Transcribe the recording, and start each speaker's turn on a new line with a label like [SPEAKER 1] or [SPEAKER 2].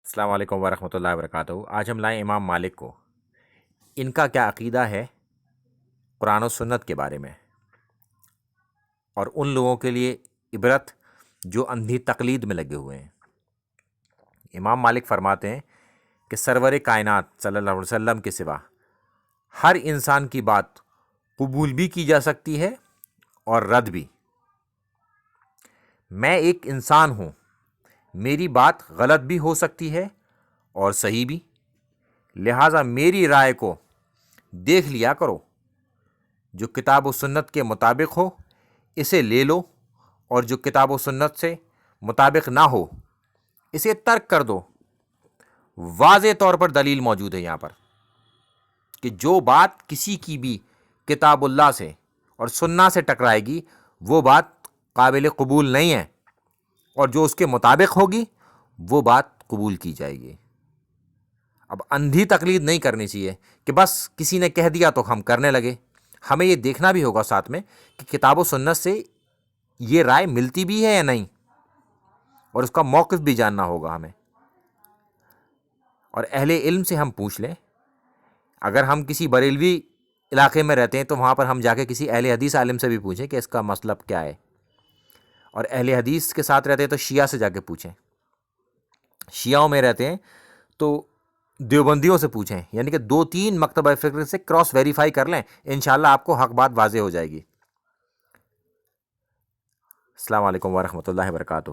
[SPEAKER 1] السلام علیکم ورحمۃ اللہ وبرکاتہ۔ آج ہم لائیں امام مالک کو، ان کا کیا عقیدہ ہے قرآن و سنت کے بارے میں، اور ان لوگوں کے لیے عبرت جو اندھی تقلید میں لگے ہوئے ہیں۔ امام مالک فرماتے ہیں کہ سرور کائنات صلی اللہ علیہ وسلم کے سوا ہر انسان کی بات قبول بھی کی جا سکتی ہے اور رد بھی۔ میں ایک انسان ہوں، میری بات غلط بھی ہو سکتی ہے اور صحیح بھی، لہٰذا میری رائے کو دیکھ لیا کرو، جو کتاب و سنت کے مطابق ہو اسے لے لو، اور جو کتاب و سنت سے مطابق نہ ہو اسے ترک کر دو۔ واضح طور پر دلیل موجود ہے یہاں پر کہ جو بات کسی کی بھی کتاب اللہ سے اور سنت سے ٹکرائے گی وہ بات قابل قبول نہیں ہے، اور جو اس کے مطابق ہوگی وہ بات قبول کی جائے گی۔ اب اندھی تقلید نہیں کرنی چاہیے کہ بس کسی نے کہہ دیا تو ہم کرنے لگے۔ ہمیں یہ دیکھنا بھی ہوگا ساتھ میں کہ کتاب و سنت سے یہ رائے ملتی بھی ہے یا نہیں، اور اس کا موقف بھی جاننا ہوگا ہمیں، اور اہل علم سے ہم پوچھ لیں۔ اگر ہم کسی بریلوی علاقے میں رہتے ہیں تو وہاں پر ہم جا کے کسی اہل حدیث عالم سے بھی پوچھیں کہ اس کا مطلب کیا ہے، اور اہل حدیث کے ساتھ رہتے ہیں تو شیعہ سے جا کے پوچھیں، شیعوں میں رہتے ہیں تو دیوبندیوں سے پوچھیں، یعنی کہ 2-3 مکتبہ فکر سے کراس ویریفائی کر لیں، انشاءاللہ آپ کو حق بات واضح ہو جائے گی۔ السلام علیکم ورحمۃ اللہ وبرکاتہ۔